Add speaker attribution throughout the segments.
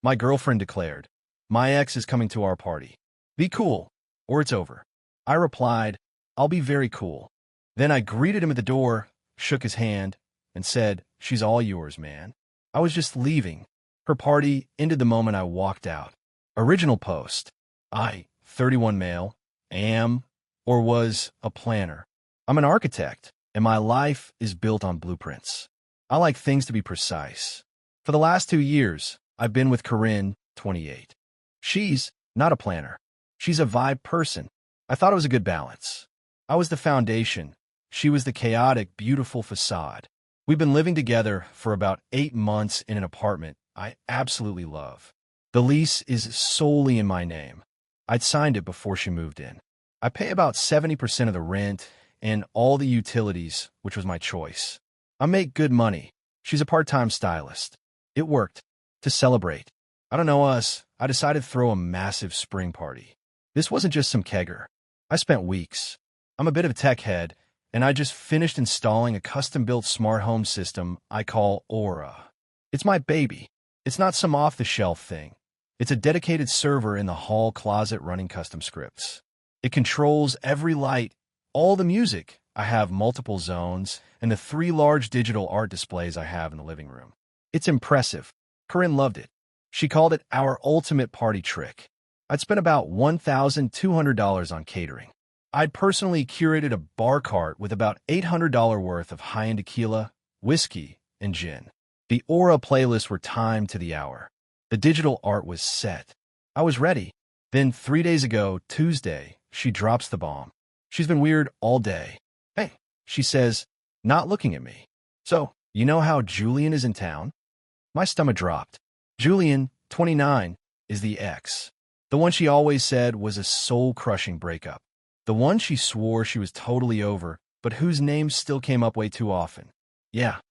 Speaker 1: My girlfriend declared, "My ex is coming to our party. Be cool, or it's over." I replied, "I'll be very cool." Then I greeted him at the door, shook his hand, and said, "She's all yours, man." I was just leaving. Her party ended the moment I walked out. Original post. I, 31 male, am or was a planner. I'm an architect, and my life is built on blueprints. I like things to be precise. For the last 2 years, I've been with Corinne, 28. She's not a planner. She's a vibe person. I thought it was a good balance. I was the foundation. She was the chaotic, beautiful facade. We've been living together for about 8 months in an apartment I absolutely love. The lease is solely in my name. I'd signed it before she moved in. I pay about 70% of the rent and all the utilities, which was my choice. I make good money. She's a part-time stylist. It worked. To celebrate, I don't know us, I decided to throw a massive spring party. This wasn't just some kegger. I spent weeks. I'm a bit of a tech head, and I just finished installing a custom-built smart home system I call Aura. It's my baby. It's not some off-the-shelf thing. It's a dedicated server in the hall closet running custom scripts. It controls every light, all the music. I have multiple zones, and the 3 large digital art displays I have in the living room. It's impressive. Corinne loved it. She called it our ultimate party trick. I'd spent about $1,200 on catering. I'd personally curated a bar cart with about $800 worth of high-end tequila, whiskey, and gin. The Aura playlists were timed to the hour. The digital art was set. I was ready. Then 3 days ago, Tuesday, she drops the bomb. She's been weird all day. "Hey," she says, not looking at me. "So, you know how Julian is in town?" My stomach dropped. Julian, 29, is the ex. The one she always said was a soul-crushing breakup. The one she swore she was totally over, but whose name still came up way too often. "Yeah,"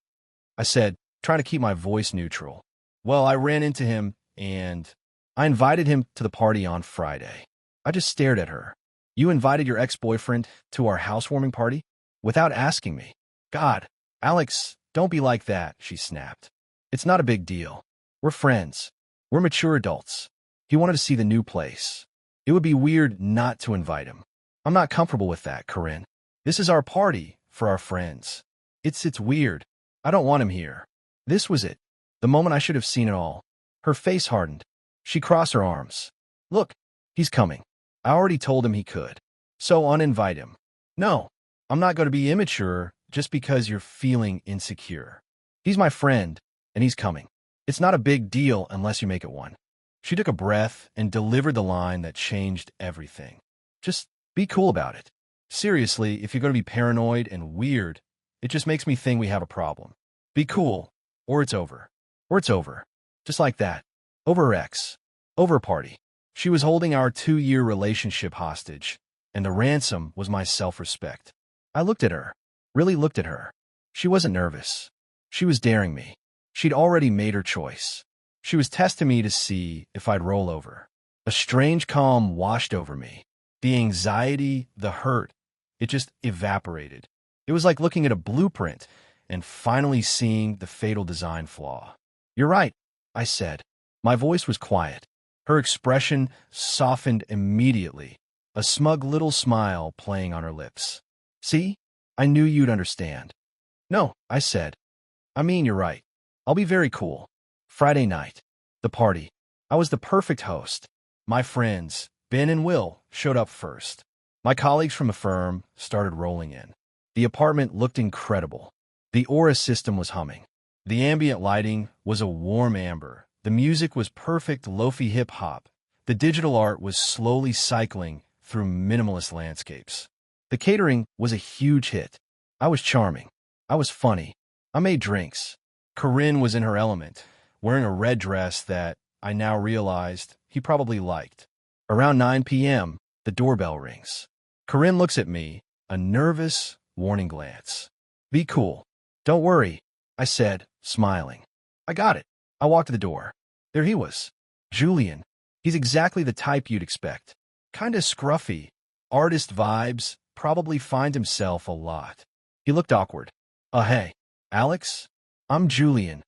Speaker 1: I said, trying to keep my voice neutral. "Well, I ran into him, and I invited him to the party on Friday." I just stared at her. "You invited your ex-boyfriend to our housewarming party? Without asking me?" "God, Alex, don't be like that," she snapped. "It's not a big deal. We're friends. We're mature adults. He wanted to see the new place. It would be weird not to invite him." "I'm not comfortable with that, Corinne. This is our party for our friends. It's weird. I don't want him here." This was it. The moment I should have seen it all. Her face hardened. She crossed her arms. "Look, he's coming. I already told him he could. So uninvite him." "No, I'm not going to be immature just because you're feeling insecure. He's my friend, and he's coming. It's not a big deal unless you make it one." She took a breath and delivered the line that changed everything. "Just be cool about it. Seriously, if you're going to be paranoid and weird, it just makes me think we have a problem. Be cool, or it's over. Or it's over. Just like that. Over X. Over party." She was holding our 2-year relationship hostage, and the ransom was my self-respect. I looked at her. Really looked at her. She wasn't nervous. She was daring me. She'd already made her choice. She was testing me to see if I'd roll over. A strange calm washed over me. The anxiety, the hurt, it just evaporated. It was like looking at a blueprint and finally seeing the fatal design flaw. "You're right," I said. My voice was quiet. Her expression softened immediately, a smug little smile playing on her lips. "See? I knew you'd understand." "No," I said. "I mean, you're right. I'll be very cool." Friday night. The party. I was the perfect host. My friends, Ben and Will, showed up first. My colleagues from the firm started rolling in. The apartment looked incredible. The Aura system was humming. The ambient lighting was a warm amber. The music was perfect lo-fi hip-hop. The digital art was slowly cycling through minimalist landscapes. The catering was a huge hit. I was charming. I was funny. I made drinks. Corinne was in her element, wearing a red dress that I now realized he probably liked. Around 9 p.m., the doorbell rings. Corinne looks at me, a nervous, warning glance. "Be cool. Don't worry," I said, smiling. "I got it." I walked to the door. There he was. Julian. He's exactly the type you'd expect. Kinda scruffy. Artist vibes. Probably find himself a lot. He looked awkward. Hey, Alex? I'm Julian."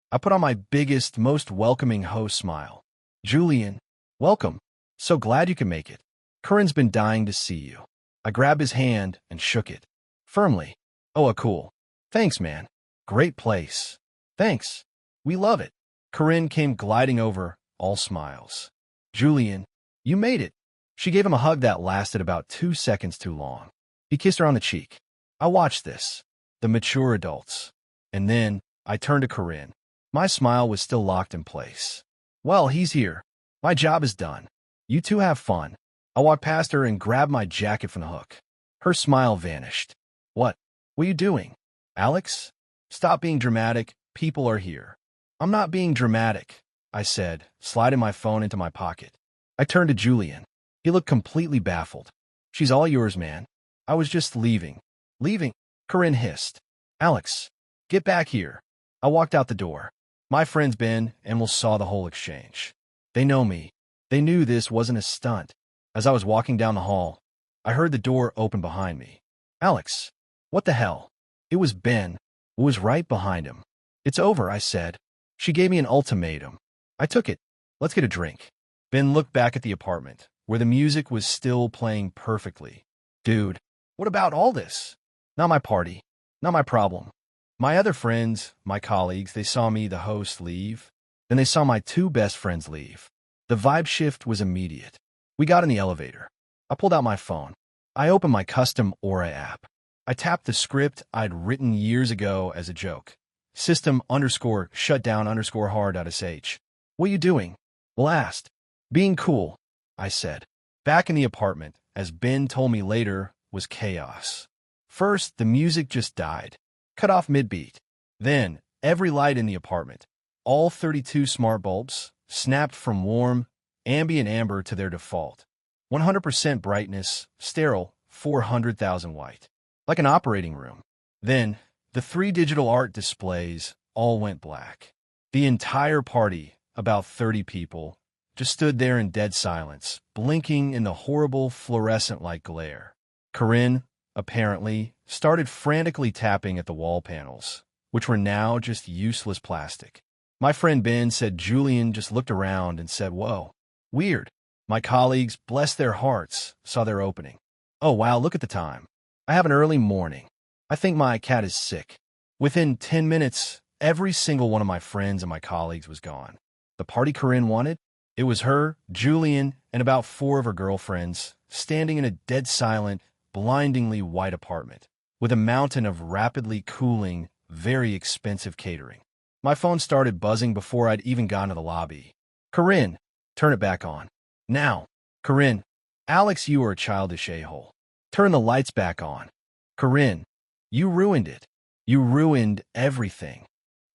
Speaker 1: I put on my biggest, most welcoming host smile. Julian, welcome. So glad you can make it. Corinne's been dying to see you. I grabbed his hand and shook it. Firmly. Oh, cool. Thanks, man. Great place. Thanks. We love it. Corinne came gliding over, all smiles. Julian, you made it. She gave him a hug that lasted about 2 seconds too long. He kissed her on the cheek. I watched this. The mature adults. And then, I turned to Corinne. My smile was still locked in place. Well, he's here. My job is done. You two have fun. I walked past her and grabbed my jacket from the hook. Her smile vanished. What are you doing? Alex? Stop being dramatic. People are here. I'm not being dramatic, I said, sliding my phone into my pocket. I turned to Julian. He looked completely baffled. She's all yours, man. I was just leaving. Leaving? Corinne hissed. Alex, get back here. I walked out the door. My friends Ben and Will saw the whole exchange. They know me. They knew this wasn't a stunt. As I was walking down the hall, I heard the door open behind me. Alex, what the hell? It was Ben, who was right behind him. It's over, I said. She gave me an ultimatum. I took it. Let's get a drink. Ben looked back at the apartment, where the music was still playing perfectly. Dude, what about all this? Not my party. Not my problem. My other friends, my colleagues, they saw me, the host, leave. Then they saw my 2 best friends leave. The vibe shift was immediate. We got in the elevator. I pulled out my phone. I opened my custom Aura app. I tapped the script I'd written years ago as a joke. System_shutdown_hard.sh. What are you doing? Will asked. Being cool, I said. Back in the apartment, as Ben told me later, was chaos. First, the music just died. Cut off mid-beat. Then, every light in the apartment, all 32 smart bulbs, snapped from warm, ambient amber to their default. 100% brightness, sterile, 400,000 white. Like an operating room. Then, the 3 digital art displays all went black. The entire party, about 30 people, just stood there in dead silence, blinking in the horrible fluorescent-like glare. Corinne, apparently, started frantically tapping at the wall panels, which were now just useless plastic. My friend Ben said Julian just looked around and said, whoa, weird. My colleagues, bless their hearts, saw their opening. Oh wow, look at the time. I have an early morning. I think my cat is sick. Within 10 minutes, every single one of my friends and my colleagues was gone. The party Corinne wanted? It was her, Julian, and about 4 of her girlfriends, standing in a dead silent, blindingly white apartment, with a mountain of rapidly cooling, very expensive catering. My phone started buzzing before I'd even gotten to the lobby. Corinne, turn it back on. Now. Corinne, Alex, you are a childish a-hole. Turn the lights back on. Corinne, you ruined it. You ruined everything.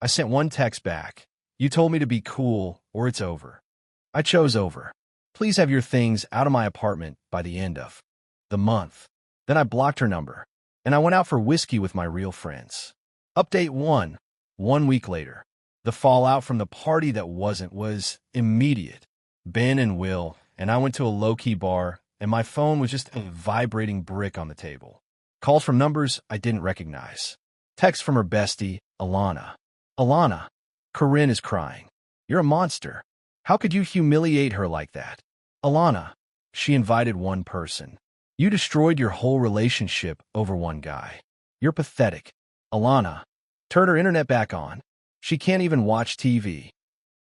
Speaker 1: I sent one text back. You told me to be cool or it's over. I chose over. Please have your things out of my apartment by the end of the month. Then I blocked her number, and I went out for whiskey with my real friends. Update 1. 1 week later. The fallout from the party that wasn't was immediate. Ben and Will and I went to a low-key bar, and my phone was just a vibrating brick on the table. Calls from numbers I didn't recognize. Text from her bestie, Alana. Alana, Corinne is crying. You're a monster. How could you humiliate her like that? Alana, she invited one person. You destroyed your whole relationship over one guy. You're pathetic. Alana, turn her internet back on. She can't even watch TV.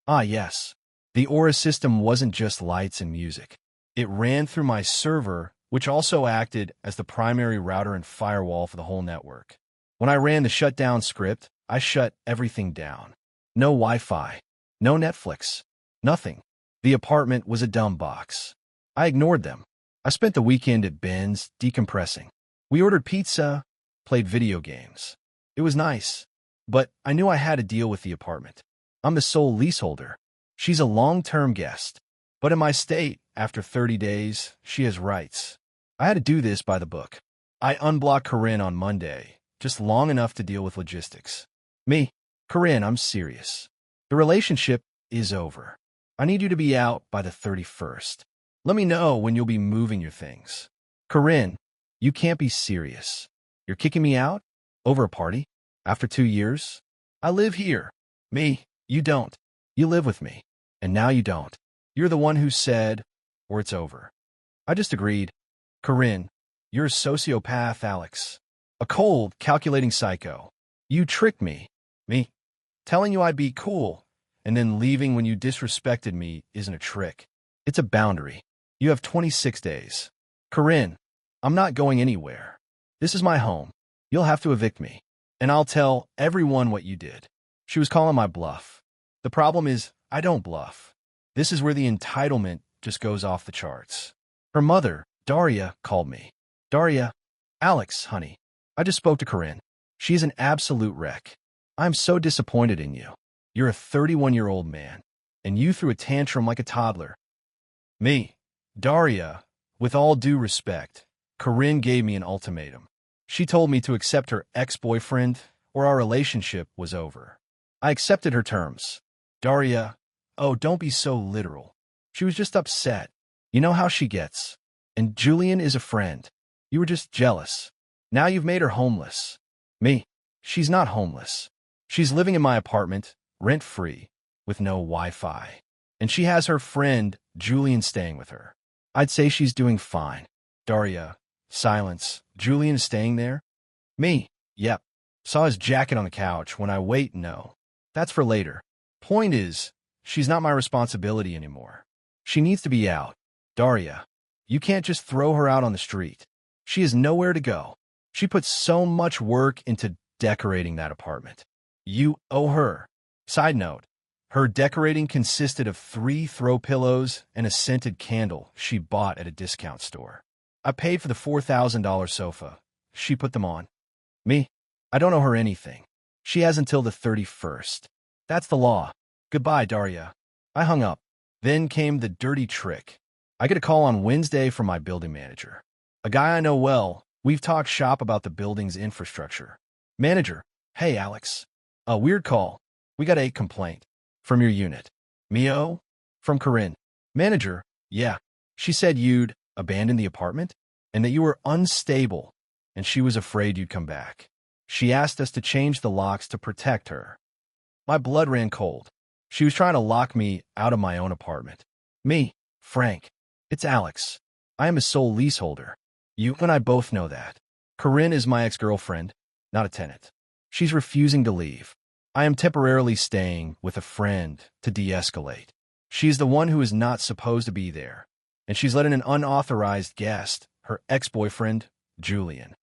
Speaker 1: Ah, yes. The Aura system wasn't just lights and music. It ran through my server, which also acted as the primary router and firewall for the whole network. When I ran the shutdown script, I shut everything down. No Wi-Fi, no Netflix, nothing. The apartment was a dumb box. I ignored them. I spent the weekend at Ben's, decompressing. We ordered pizza, played video games. It was nice, but I knew I had to deal with the apartment. I'm the sole leaseholder. She's a long-term guest. But in my state, after 30 days, she has rights. I had to do this by the book. I unblocked Corinne on Monday, just long enough to deal with logistics. Me, Corinne, I'm serious. The relationship is over. I need you to be out by the 31st. Let me know when you'll be moving your things. Corinne, you can't be serious. You're kicking me out? Over a party? After 2 years? I live here. Me, You don't. You live with me. And now you don't. You're the one who said, or it's over. I just agreed. Corinne, you're a sociopath, Alex. A cold, calculating psycho. You tricked me. Me? Telling you I'd be cool, and then leaving when you disrespected me isn't a trick. It's a boundary. You have 26 days. Corinne, I'm not going anywhere. This is my home. You'll have to evict me. And I'll tell everyone what you did. She was calling my bluff. The problem is, I don't bluff. This is where the entitlement just goes off the charts. Her mother, Daria, called me. Daria, Alex, honey. I just spoke to Corinne. She's an absolute wreck. I'm so disappointed in you. You're a 31-year-old man, and you threw a tantrum like a toddler. Me, Daria, with all due respect, Corinne gave me an ultimatum. She told me to accept her ex-boyfriend or our relationship was over. I accepted her terms. Daria, oh, don't be so literal. She was just upset. You know how she gets. And Julian is a friend. You were just jealous. Now you've made her homeless. Me, she's not homeless. She's living in my apartment, rent-free, with no Wi-Fi. And she has her friend, Julian, staying with her. I'd say she's doing fine. Daria, silence. Julian is staying there? Me, yep. Saw his jacket on the couch. When I wait, no. That's for later. Point is, she's not my responsibility anymore. She needs to be out. Daria, you can't just throw her out on the street. She has nowhere to go. She put so much work into decorating that apartment. You owe her. Side note, her decorating consisted of 3 throw pillows and a scented candle she bought at a discount store. I paid for the $4,000 sofa. She put them on. Me, I don't owe her anything. She has until the 31st. That's the law. Goodbye, Daria. I hung up. Then came the dirty trick. I get a call on Wednesday from my building manager. A guy I know well. We've talked shop about the building's infrastructure. Manager, hey, Alex. A weird call. We got a complaint. From your unit. Mio? From Corinne. Manager, yeah. She said you'd abandoned the apartment and that you were unstable and she was afraid you'd come back. She asked us to change the locks to protect her. My blood ran cold. She was trying to lock me out of my own apartment. Me, Frank. It's Alex. I am his sole leaseholder. You and I both know that. Corinne is my ex-girlfriend, not a tenant. She's refusing to leave. I am temporarily staying with a friend to de-escalate. She's the one who is not supposed to be there, and she's letting an unauthorized guest, her ex-boyfriend, Julian.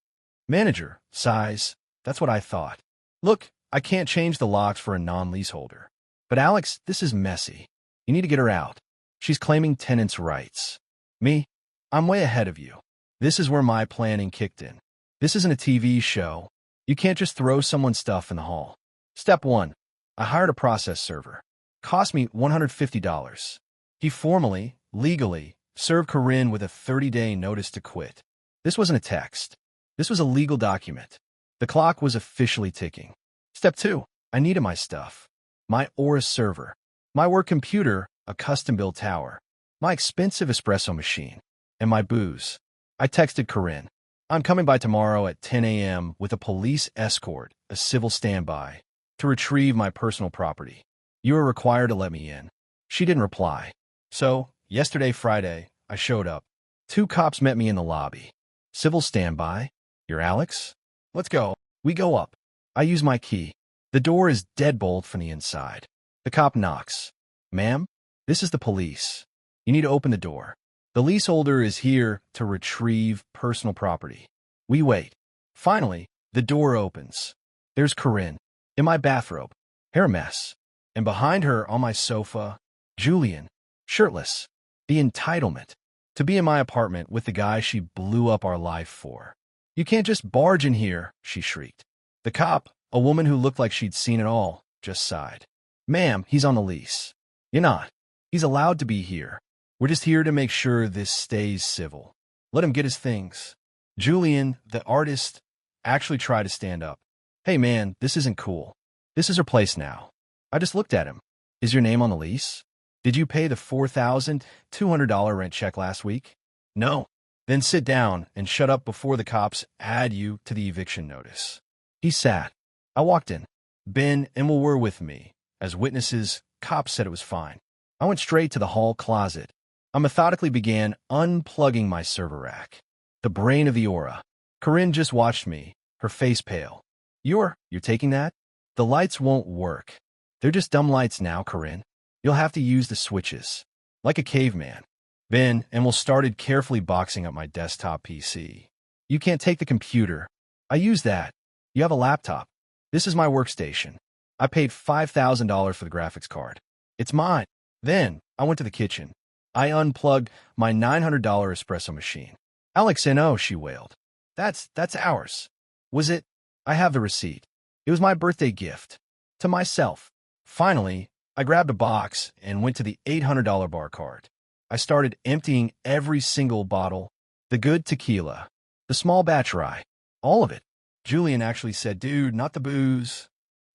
Speaker 1: Manager, sighs. That's what I thought. Look, I can't change the locks for a non-leaseholder. But Alex, this is messy. You need to get her out. She's claiming tenants' rights. Me, I'm way ahead of you. This is where my planning kicked in. This isn't a TV show. You can't just throw someone's stuff in the hall. Step 1. I hired a process server. Cost me $150. He formally, legally, served Corinne with a 30-day notice to quit. This wasn't a text. This was a legal document. The clock was officially ticking. Step 2. I needed my stuff. My Aura server. My work computer, a custom-built tower. My expensive espresso machine. And my booze. I texted Corinne. I'm coming by tomorrow at 10 a.m. with a police escort, a civil standby, to retrieve my personal property. You are required to let me in. She didn't reply. So, yesterday, Friday, I showed up. 2 cops met me in the lobby. Civil standby? You're Alex? Let's go. We go up. I use my key. The door is deadbolt from the inside. The cop knocks. Ma'am, this is the police. You need to open the door. The leaseholder is here to retrieve personal property. We wait. Finally, the door opens. There's Corinne, in my bathrobe, hair mess. And behind her, on my sofa, Julian, shirtless. The entitlement. To be in my apartment with the guy she blew up our life for. You can't just barge in here, she shrieked. The cop, a woman who looked like she'd seen it all, just sighed. Ma'am, he's on the lease. You're not. He's allowed to be here. We're just here to make sure this stays civil. Let him get his things. Julian, the artist, actually tried to stand up. Hey man, this isn't cool. This is her place now. I just looked at him. Is your name on the lease? Did you pay the $4,200 rent check last week? No. Then sit down and shut up before the cops add you to the eviction notice. He sat. I walked in. Ben and Will were with me, As witnesses, cops said it was fine. I went straight to the hall closet. I methodically began unplugging my server rack. The brain of the aura. Corinne just watched me, her face pale. You're taking that? The lights won't work. They're just dumb lights now, Corinne. You'll have to use the switches. Like a caveman. Ben and Will started carefully boxing up my desktop PC. You can't take the computer. I use that. You have a laptop. This is my workstation. I paid $5,000 for the graphics card. It's mine. Then I went to the kitchen. I unplugged my $900 espresso machine. Alex, no, she wailed. That's ours. Was it? I have the receipt. It was my birthday gift. To myself. Finally, I grabbed a box and went to the $800 bar cart. I started emptying every single bottle. The good tequila. The small batch rye. All of it. Julian actually said, dude, not the booze.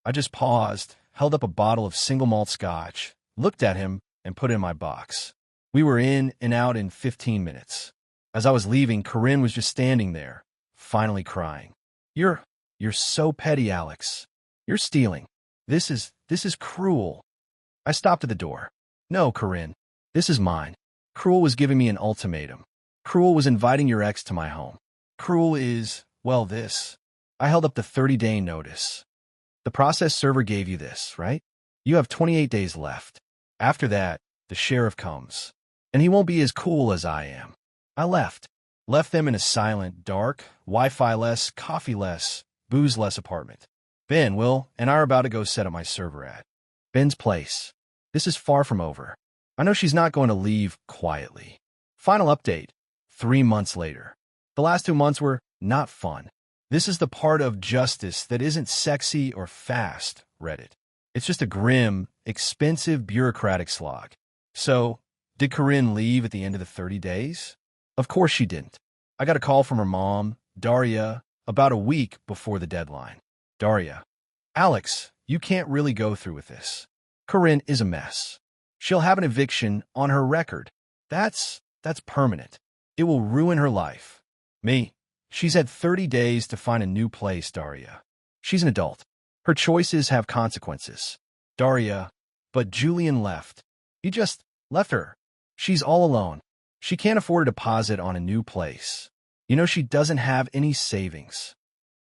Speaker 1: I just paused, held up a bottle of single malt scotch, looked at him, and put it in my box. We were in and out in 15 minutes. As I was leaving, Corinne was just standing there, finally crying. You're so petty, Alex. You're stealing. This is cruel. I stopped at the door. No, Corinne. This is mine. Cruel was giving me an ultimatum. Cruel was inviting your ex to my home. Cruel is, well, this. I held up the 30-day notice. The process server gave you this, right? You have 28 days left. After that, the sheriff comes. And he won't be as cool as I am. I left. Left them in a silent, dark, Wi-Fi-less, coffee-less, booze-less apartment. Ben, Will, and I are about to go set up my server at Ben's place. This is far from over. I know she's not going to leave quietly. Final update. 3 months later. The last 2 months were not fun. This is the part of justice that isn't sexy or fast, Reddit. It's just a grim, expensive bureaucratic slog. So, did Corinne leave at the end of the 30 days? Of course she didn't. I got a call from her mom, Daria, about a week before the deadline. Daria. Alex, you can't really go through with this. Corinne is a mess. She'll have an eviction on her record. That's permanent. It will ruin her life. Me. She's had 30 days to find a new place, Daria. She's an adult. Her choices have consequences. Daria. But Julian left. He just left her. She's all alone. She can't afford a deposit on a new place. You know, she doesn't have any savings.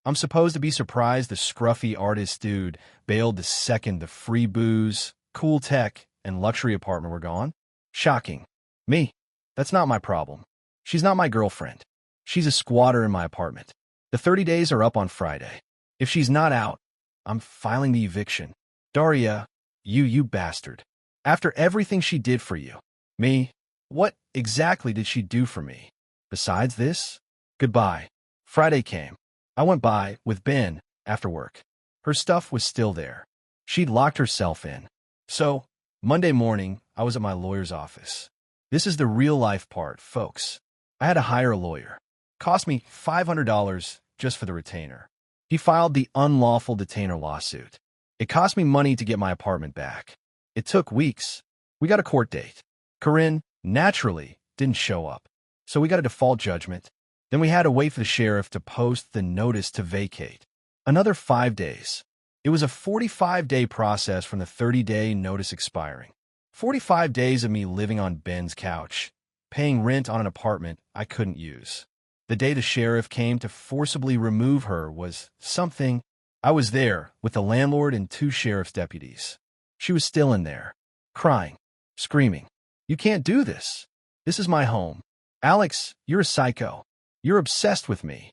Speaker 1: I'm supposed to be surprised the scruffy artist dude bailed the second the free booze, cool tech, and luxury apartment were gone? Shocking. Me. That's not my problem. She's not my girlfriend. She's a squatter in my apartment. The 30 days are up on Friday. If she's not out, I'm filing the eviction. Daria, you bastard. After everything she did for you. Me? What exactly did she do for me? Besides this? Goodbye. Friday came. I went by with Ben after work. Her stuff was still there. She'd locked herself in. So, Monday morning, I was at my lawyer's office. This is the real-life part, folks. I had to hire a lawyer. Cost me $500 just for the retainer. He filed the unlawful detainer lawsuit. It cost me money to get my apartment back. It took weeks. We got a court date. Corinne, naturally, didn't show up. So we got a default judgment. Then we had to wait for the sheriff to post the notice to vacate. Another 5 days. It was a 45-day process from the 30-day notice expiring. 45 days of me living on Ben's couch, paying rent on an apartment I couldn't use. The day the sheriff came to forcibly remove her was something. I was there with the landlord and 2 sheriff's deputies. She was still in there, crying, screaming. You can't do this. This is my home. Alex, you're a psycho. You're obsessed with me.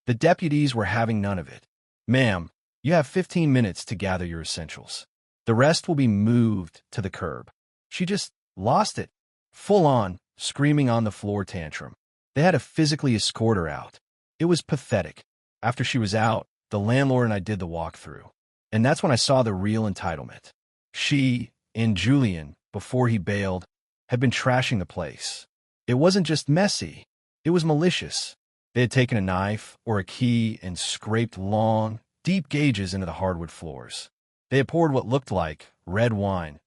Speaker 1: The deputies were having none of it. Ma'am, you have 15 minutes to gather your essentials. The rest will be moved to the curb. She just lost it. Full on, screaming on the floor tantrum. They had to physically escort her out. It was pathetic. After she was out, the landlord and I did the walkthrough. And that's when I saw the real entitlement. She and Julian, before he bailed, had been trashing the place. It wasn't just messy. It was malicious. They had taken a knife or a key and scraped long, deep gauges into the hardwood floors. They had poured what looked like red wine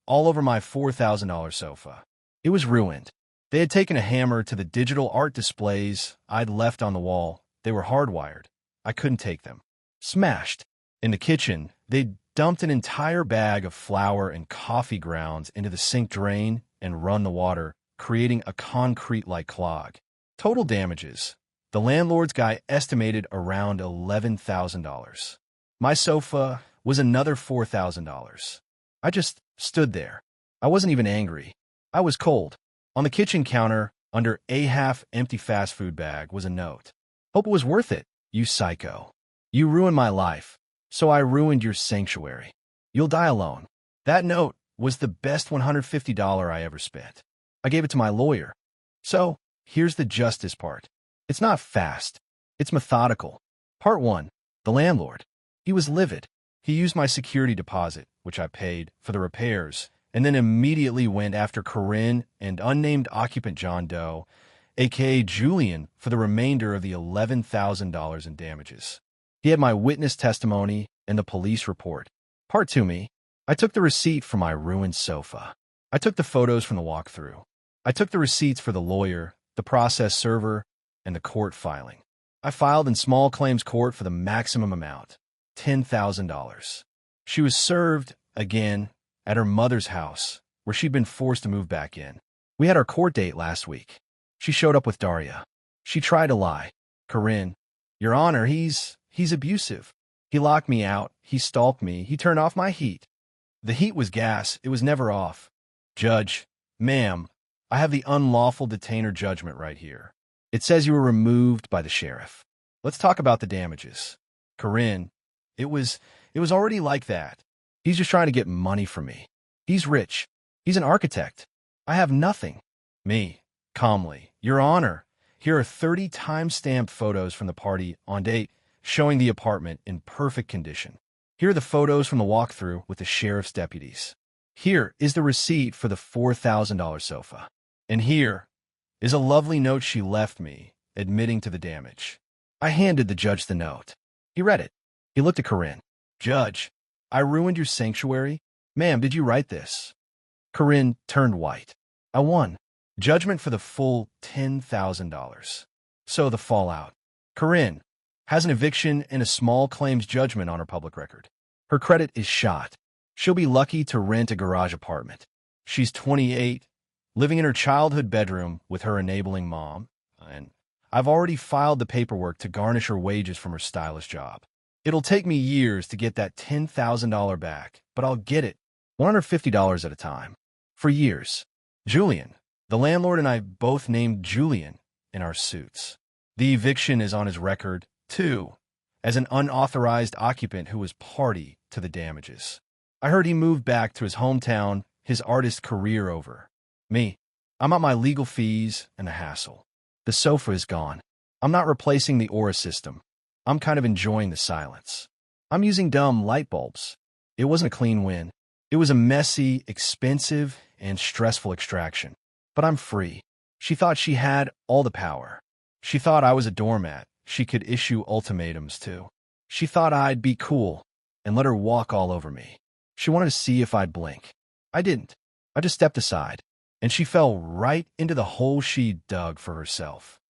Speaker 1: all over my $4,000 sofa. It was ruined. They had taken a hammer to the digital art displays I'd left on the wall. They were hardwired. I couldn't take them. Smashed. In the kitchen, they'd dumped an entire bag of flour and coffee grounds into the sink drain and run the water, creating a concrete-like clog. Total damages. The landlord's guy estimated around $11,000. My sofa was another $4,000. I just stood there. I wasn't even angry. I was cold. On the kitchen counter, under a half-empty fast food bag, was a note. Hope it was worth it, you psycho. You ruined my life, so I ruined your sanctuary. You'll die alone. That note was the best $150 I ever spent. I gave it to my lawyer. So, here's the justice part. It's not fast. It's methodical. Part 1. The landlord. He was livid. He used my security deposit, which I paid, for the repairs, and then immediately went after Corinne and unnamed occupant John Doe, a.k.a. Julian, for the remainder of the $11,000 in damages. He had my witness testimony and the police report. Part 2 me. I took the receipt for my ruined sofa. I took the photos from the walkthrough. I took the receipts for the lawyer, the process server, and the court filing. I filed in small claims court for the maximum amount, $10,000. She was served, again, at her mother's house, where she'd been forced to move back in. We had our court date last week. She showed up with Daria. She tried to lie. Corinne, Your Honor, he's abusive. He locked me out. He stalked me. He turned off my heat. The heat was gas. It was never off. Judge, ma'am, I have the unlawful detainer judgment right here. It says you were removed by the sheriff. Let's talk about the damages. Corinne, it was already like that. He's just trying to get money from me. He's rich. He's an architect. I have nothing. Me, calmly, Your Honor, here are 30 time-stamped photos from the party on date showing the apartment in perfect condition. Here are the photos from the walkthrough with the sheriff's deputies. Here is the receipt for the $4,000 sofa. And here is a lovely note she left me, admitting to the damage. I handed the judge the note. He read it. He looked at Corinne. Judge, I ruined your sanctuary? Ma'am, did you write this? Corinne turned white. I won. Judgment for the full $10,000. So the fallout. Corinne has an eviction and a small claims judgment on her public record. Her credit is shot. She'll be lucky to rent a garage apartment. She's 28, living in her childhood bedroom with her enabling mom, and I've already filed the paperwork to garnish her wages from her stylish job. It'll take me years to get that $10,000 back, but I'll get it, $150 at a time, for years. Julian, the landlord, and I both named Julian in our suits. The eviction is on his record, too, as an unauthorized occupant who was party to the damages. I heard he moved back to his hometown, his artist career over. Me, I'm at my legal fees and the hassle. The sofa is gone. I'm not replacing the Aura system. I'm kind of enjoying the silence. I'm using dumb light bulbs. It wasn't a clean win. It was a messy, expensive, and stressful extraction. But I'm free. She thought she had all the power. She thought I was a doormat she could issue ultimatums to. She thought I'd be cool and let her walk all over me. She wanted to see if I'd blink. I didn't. I just stepped aside, and she fell right into the hole she dug for herself.